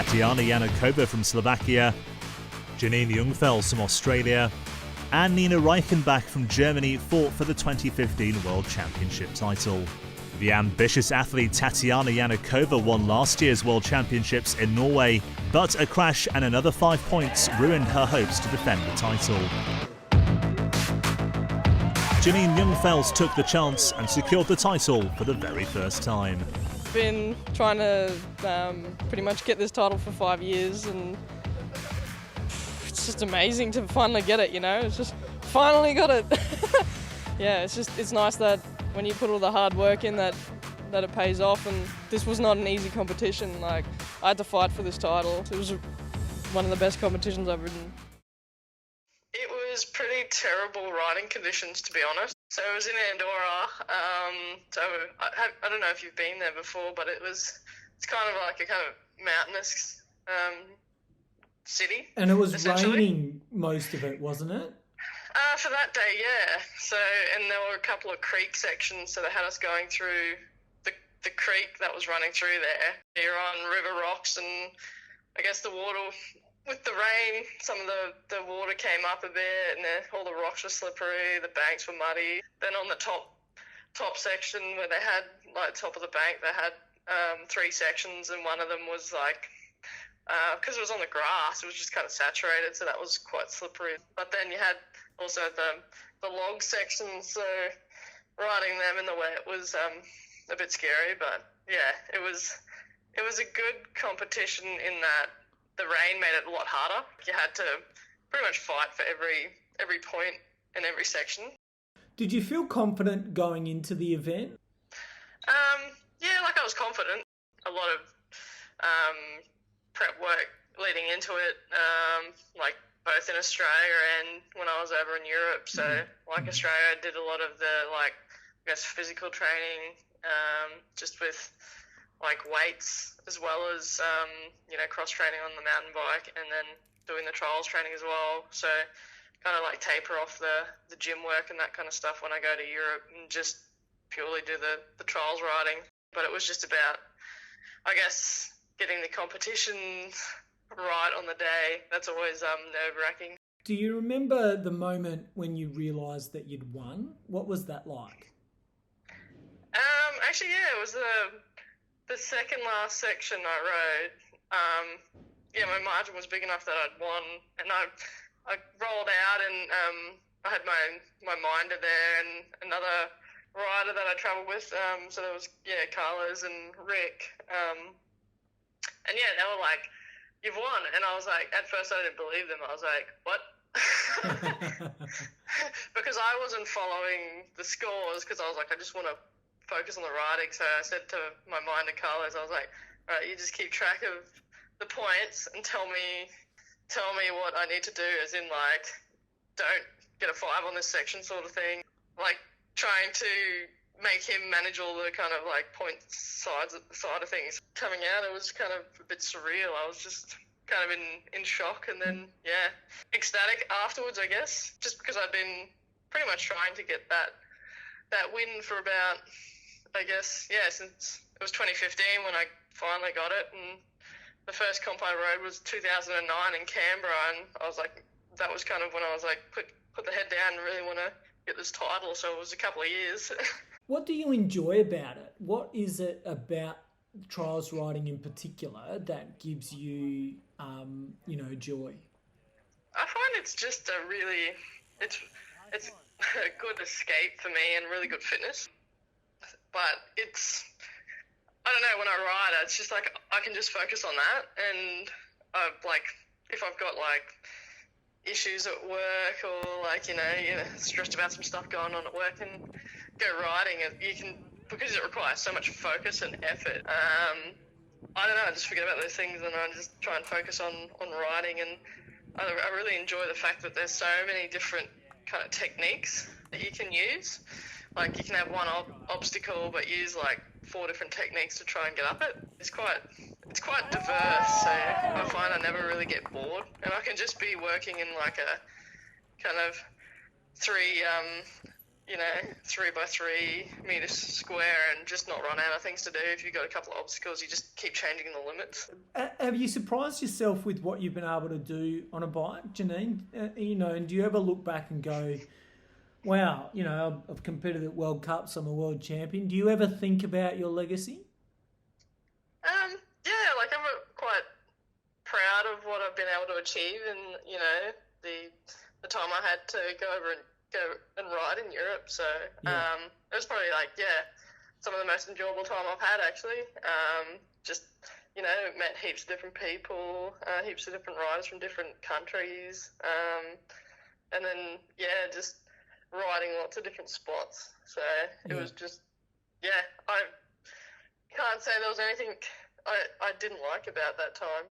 Tatiana Janakova from Slovakia, Janine Jungfels from Australia, and Nina Reichenbach from Germany fought for the 2015 World Championship title. The ambitious athlete Tatiana Janakova won last year's World Championships in Norway, but a crash and another 5 points ruined her hopes to defend the title. Janine Jungfels took the chance and secured the title for the very first time. Been trying to pretty much get this title for 5 years, and it's just amazing to finally get it, you know, it's just finally got it. Yeah, it's nice that when you put all the hard work in that it pays off, and this was not an easy competition. Like, I had to fight for this title. It was one of the best competitions I've ridden. It was pretty terrible riding conditions, to be honest. So it was in Andorra. So I don't know if you've been there before, but it's kind of like a kind of mountainous city. And it was raining most of it, wasn't it? For that day, yeah. So, and there were a couple of creek sections, so they had us going through the creek that was running through there. You're on river rocks, and I guess the water, with the rain, some of the water came up a bit, and all the rocks were slippery, the banks were muddy. Then on the top section where they had, like, top of the bank, they had 3 sections, and one of them was like, because it was on the grass, it was just kind of saturated, so that was quite slippery. But then you had also the log sections, so riding them in the wet was a bit scary. But yeah, it was a good competition in that the rain made it a lot harder. You had to pretty much fight for every point in every section. Did you feel confident going into the event? Yeah, like I was confident. A lot of prep work leading into it, like both in Australia and when I was over in Europe. So like Australia, I did a lot of the, like, I guess, physical training, just with like weights, as well as cross training on the mountain bike, and then doing the trials training as well. So kind of like taper off the gym work and that kind of stuff when I go to Europe, and just purely do the trials riding. But it was just about, I guess, getting the competition right on the day. That's always nerve-wracking. Do you remember the moment when you realised that you'd won? What was that like? Actually, yeah, it was the second last section I rode. My margin was big enough that I'd won, and I rolled out, and I had my minder there and another rider that I travelled with. So there was, Carlos and Rick. And yeah, they were like, "You've won." And I was like, at first I didn't believe them. I was like, "What?" Because I wasn't following the scores, because I was like, I just want to focus on the riding. So I said to my minder, Carlos, I was like, "All right, you just keep track of the points and tell me what I need to do, as in, like, don't get a 5 on this section," sort of thing. Like, trying to make him manage all the kind of, like, point side of things. Coming out, it was kind of a bit surreal. I was just kind of in shock, and then, yeah, ecstatic afterwards, I guess, just because I'd been pretty much trying to get that win for about, I guess, since it was 2015 when I finally got it. And the first comp I rode was 2009 in Canberra, and I was like, that was kind of when I was like, put the head down and really want to get this title. So it was a couple of years. What do you enjoy about it? What is it about trials riding in particular that gives you, joy? I find it's just it's a good escape for me and really good fitness. But I don't know, when I ride, it's just like I can just focus on that, and if I've got like issues at work, or like you're stressed about some stuff going on at work, and go riding, you can, because it requires so much focus and effort. I don't know, I just forget about those things, and I just try and focus on riding. And I really enjoy the fact that there's so many different kind of techniques that you can use. Like, you can have one obstacle but use like 4 different techniques to try and get up it. It's quite diverse, so I find I never really get bored, and I can just be working in like a kind of 3 3x3 meters square and just not run out of things to do. If you've got a couple of obstacles, you just keep changing the limits. Have you surprised yourself with what you've been able to do on a bike, Janine? And do you ever look back and go, wow, I've competed at World Cups, I'm a world champion. Do you ever think about your legacy? Yeah, like I'm quite proud of what I've been able to achieve, and the time I had to go and ride in Europe. So it was probably some of the most enjoyable time I've had actually. Met heaps of different people, heaps of different riders from different countries, and then just riding lots of different spots. So it was just I can't say there was anything I didn't like about that time.